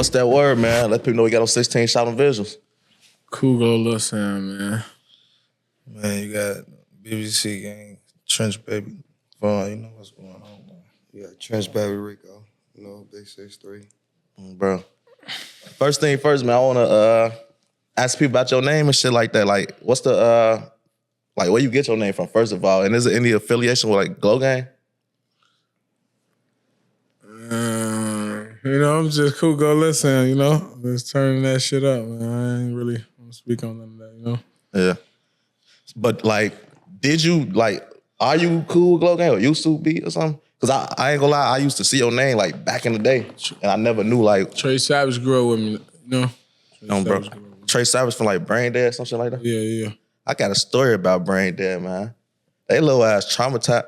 What's that word, man? Let people know we got on 16 shot on visuals. Kuglo, Lil Sam, man. Man, you got BBC gang, Trench Baby. Vaughn, you know what's going on, man. You got Trench Baby Rico, you know, Big 6'3". Bro. First thing first, man, I wanna ask people about your name and shit like that. Like, what's the like where you get your name from, first of all? And is there any affiliation with like Glow Gang? You know, I'm just Kuglo, Lil Sam, you know? Just turning that shit up, man. I ain't really want to speak on none of that, you know? Yeah. But like, did you like, are you cool with Glow Gang or used to be or something? Cause I ain't gonna lie, I used to see your name like back in the day, and I never knew like Trey Savage grew up with me, you know? bro. Trey Savage from like Brain Dead, some shit like that. Yeah. I got a story about Brain Dead, man. They little ass traumatized.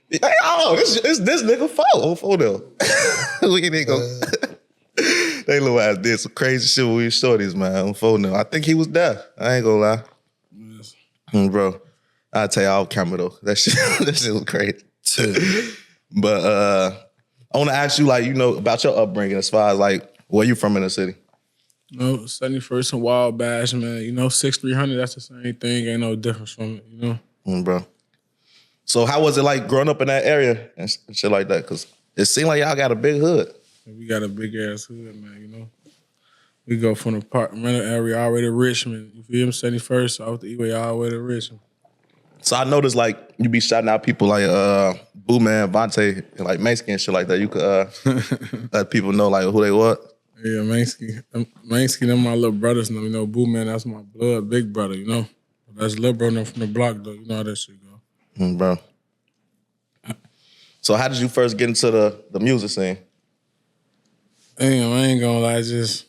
Hey, oh, this nigga fault on them. We ain't go. They little ass did some crazy shit when we was shorties, man. On phone now. I think he was deaf. I ain't gonna lie. Yes. Bro, I'll tell you off camera though. That shit was crazy. But I want to ask you, like, you know, about your upbringing as far as like where you from in the city. You know, 71st and Wild Bash, man. You know, 6300, that's the same thing. Ain't no difference from it, you know? Bro. So how was it like growing up in that area and shit like that? Because it seemed like y'all got a big hood. We got a big ass hood, man, you know? We go from the rental area all the way to Richmond. You feel me? 71st, off the E-way all the way to Richmond. So I noticed like you be shouting out people like Boo Man, Vontae, and like Mansky and shit like that. You could let people know like who they what. Yeah, Mansky, them my little brothers. You know, Boo Man, that's my blood, big brother. You know, that's little brother from the block though. You know how that shit go. Bro. So how did you first get into the music scene? Damn, I ain't gonna lie, just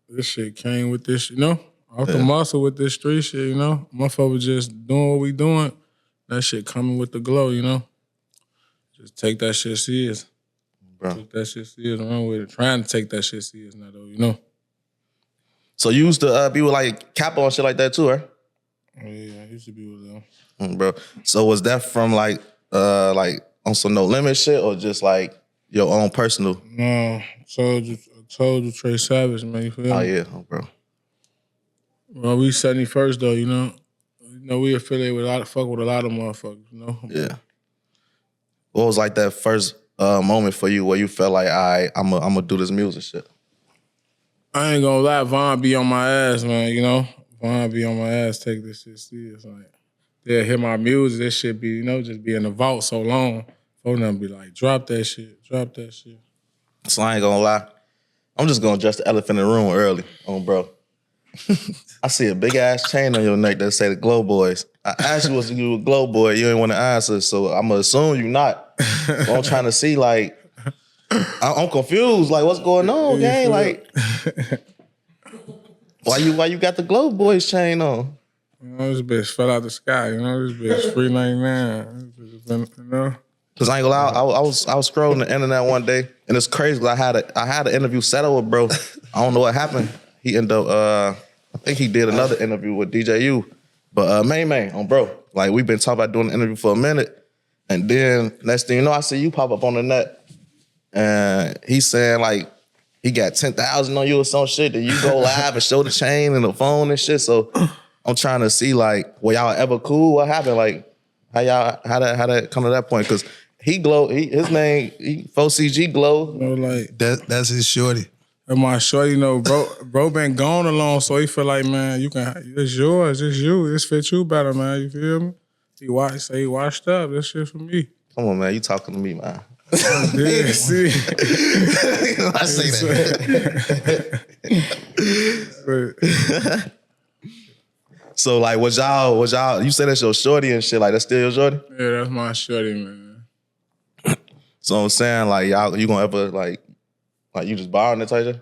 this shit came with this, you know, off the muscle with this street shit. You know, motherfucker just doing what we doing. That shit coming with the glow. You know, just take that shit serious. Bro. Take that shit serious, run with it. Trying to take that shit serious now, though, you know? So you used to be with, like, Capo and shit like that, too, right? Oh, yeah, I used to be with them. Bro. So was that from, like on some No Limit shit or just, like, your own personal? No, I told you Trey Savage, man, you feel me? Oh, yeah, bro. Well, we 71st, though, you know? You know, we affiliate with a lot of motherfuckers, you know? Yeah. What was, like, that first moment for you where you felt like, all right, I'm gonna do this music shit? I ain't gonna lie, Von be on my ass, man, you know? Von be on my ass, take this shit serious. Like, they'll hear my music, this shit be, you know, just be in the vault so long. For them be like, drop that shit. So I ain't gonna lie. I'm just gonna address the elephant in the room early, bro. I see a big ass chain on your neck that say the Glow Boys. I asked you was you a Glow Boy, you ain't want to answer, so I'm gonna assume you not. I'm trying to see, like, I'm confused. Like, what's going on, gang? Like, why you got the Glow Boys chain on? You know, this bitch fell out the sky. You know, this bitch free 99. You know. Cause I ain't gonna lie, I was scrolling the internet one day, and it's crazy. Cause I had an interview set up with bro. I don't know what happened. He ended up, I think he did another interview with DJU. But main on bro, like we've been talking about doing the interview for a minute, and then next thing you know, I see you pop up on the net, and he's saying like he got 10,000 on you or some shit. That you go live and show the chain and the phone and shit. So I'm trying to see like, were y'all ever cool? What happened? Like how that come to that point? Cause he Glow, his name 4CG Glow. You know, like that's his shorty. And my shorty, you know, bro been gone along, so he feel like, man, it's yours, it's you, this fit you better, man. You feel me? He washed up. This shit for me. Come on, man, you talking to me, man. Yeah, see. I see that. So like, was y'all? You said that's your shorty and shit. Like that's still your shorty? Yeah, that's my shorty, man. So I'm saying like, you gonna ever like you just borrowing it, type shit?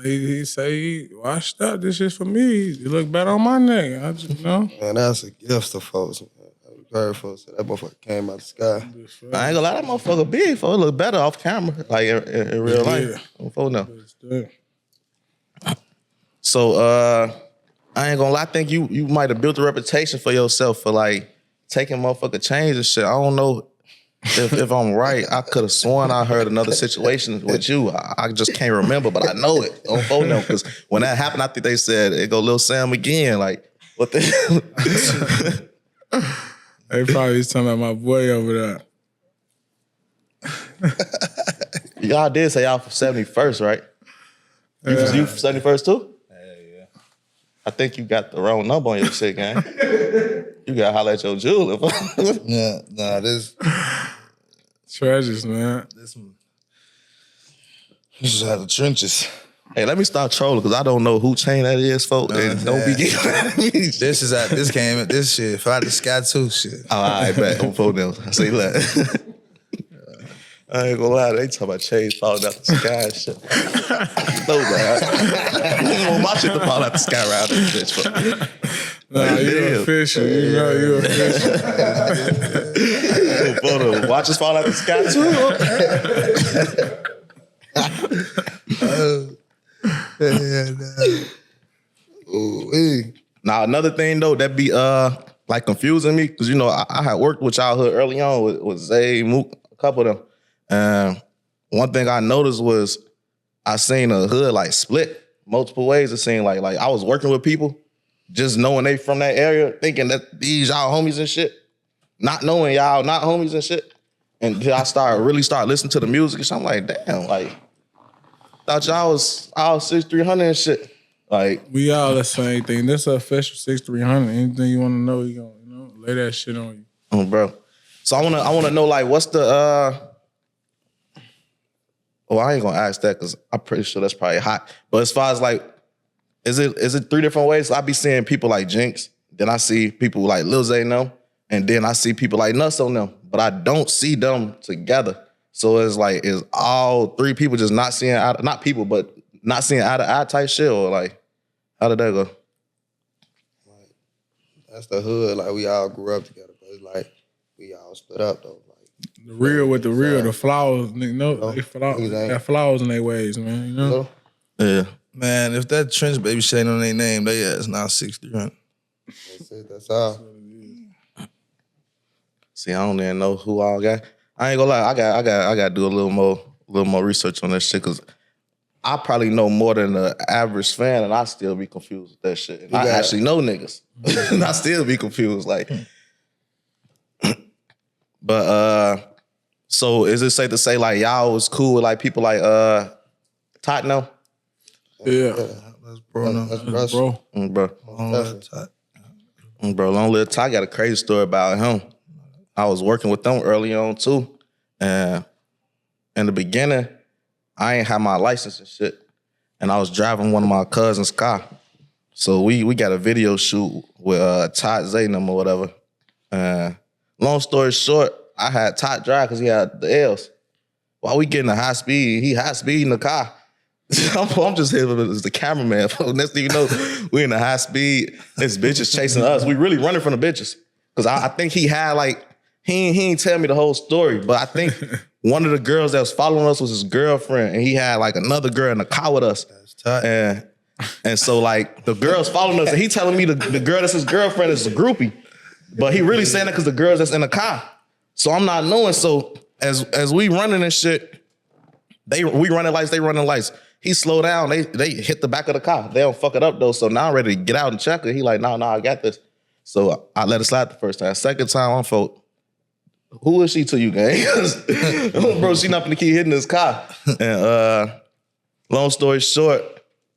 He say he washed up. This shit for me. You look better on my neck. I just, you know. Man, that's a gift to folks. I heard folks say that motherfucker came out the sky. I ain't gonna lie, that motherfucker big. For it look better off camera, like in real life. Before now. So I ain't gonna lie. I think you might have built a reputation for yourself for like taking motherfucker chains and shit. I don't know if I'm right, I could have sworn I heard another situation with you. I just can't remember, but I know it on phone now because when that happened, I think they said it go Lil Sam again. Like what the? They probably was talking about my boy over there. Y'all did say y'all from 71st, right? You 71st too? Yeah. I think you got the wrong number on your shit, gang. You gotta holler at your jeweler. Yeah, nah, this Treasures, man. this is out the trenches. Hey, let me start trolling because I don't know who chain that is, folks. And don't be getting mad at me. This shit fly the sky too, shit. Oh, all right, bet. On phone now. I say that. I ain't gonna lie, they talking about chains falling out the sky and shit. No, man. I don't want my shit to fall out the sky around this bitch. Fuck. Nah, you official. You know you official. Photo. Watches fall out the sky too. Ooh, Now, another thing though, that be like confusing me, because you know, I had worked with childhood early on with Zay, Mook, a couple of them. And one thing I noticed was I seen a hood like split multiple ways. It seemed like I was working with people, just knowing they from that area, thinking that these y'all homies and shit, not knowing y'all not homies and shit. Until I really start listening to the music, and I'm like, damn, like, thought y'all was all 6300 and shit. Like, We all the same thing. This is official 6300. Anything you want to know, you gonna lay that shit on you. oh, bro. So I wanna know like what's the well, I ain't gonna ask that because I'm pretty sure that's probably hot. But as far as like, is it three different ways? So I be seeing people like Jinx, then I see people like Lil Zay and them, and then I see people like Nuss on them, but I don't see them together. So it's like, is all three people just not seeing not people, but not seeing eye to eye type shit, or like, how did that go? That's the hood. Like we all grew up together, but it's like we all split up though. Like The real with the real, the flowers, they Niggas ain't- got flowers in their ways, man. You know? Yeah. man, if that trench baby shit ain't on their name, they ass now 6300. That's it. That's all. See, I don't even know who all got. I ain't gonna lie, I got to do a little more research on that shit because I probably know more than the average fan, and I still be confused with that shit. And I actually know niggas, and I still be confused. Like, but so is it safe to say like y'all was cool with like people like Tottenham? Yeah. That's bro, no. That's Bro. Bro. Bro, Long Live Ty got a crazy story about him. I was working with them early on too. And in the beginning, I ain't have my license and shit. And I was driving one of my cousin's car. So we got a video shoot with Todd Zaynum or whatever. Long story short, I had Todd drive because he had the L's. While we getting a high speed, he high speed in the car. I'm just here as the cameraman. Next thing you know, we in the high speed. This bitch is chasing us. We really running from the bitches. Because I think he had like, he ain't tell me the whole story, but I think one of the girls that was following us was his girlfriend, and he had like another girl in the car with us. That's tight. And so like the girl's following us, and he telling me the girl that's his girlfriend is a groupie. But he really saying that because the girls that's in the car. So I'm not knowing. So as we running and shit, we running lights, they running lights. He slow down, they hit the back of the car. They don't fuck it up though. So now I'm ready to get out and check it. He like, nah, I got this. So I let it slide the first time. Second time, I'm folk, who is she to you, gang? Bro, she not gonna keep hitting this car. And long story short,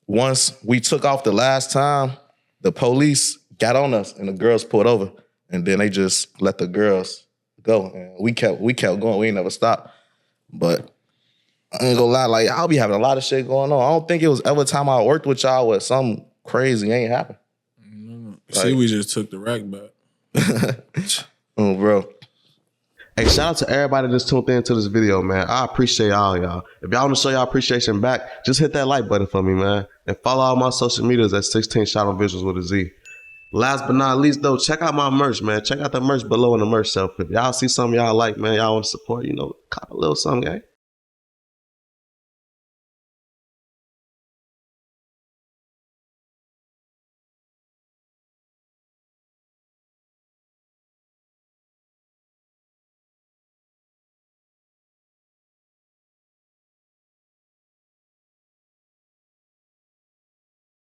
once we took off the last time, the police got on us and the girls pulled over. And then they just let the girls go. And we kept going. We ain't never stopped. But I ain't gonna lie, like I'll be having a lot of shit going on. I don't think it was ever time I worked with y'all where something crazy ain't happened. See, we just took the rack back. Oh, bro. Hey, shout out to everybody that's tuned into this video, man. I appreciate all y'all. If y'all want to show y'all appreciation back, just hit that like button for me, man. And follow all my social medias at 16ShotEm Visualz with a Z. Last but not least, though, check out my merch, man. Check out the merch below in the merch shelf. If y'all see something y'all like, man, y'all want to support, cop a little something, gang.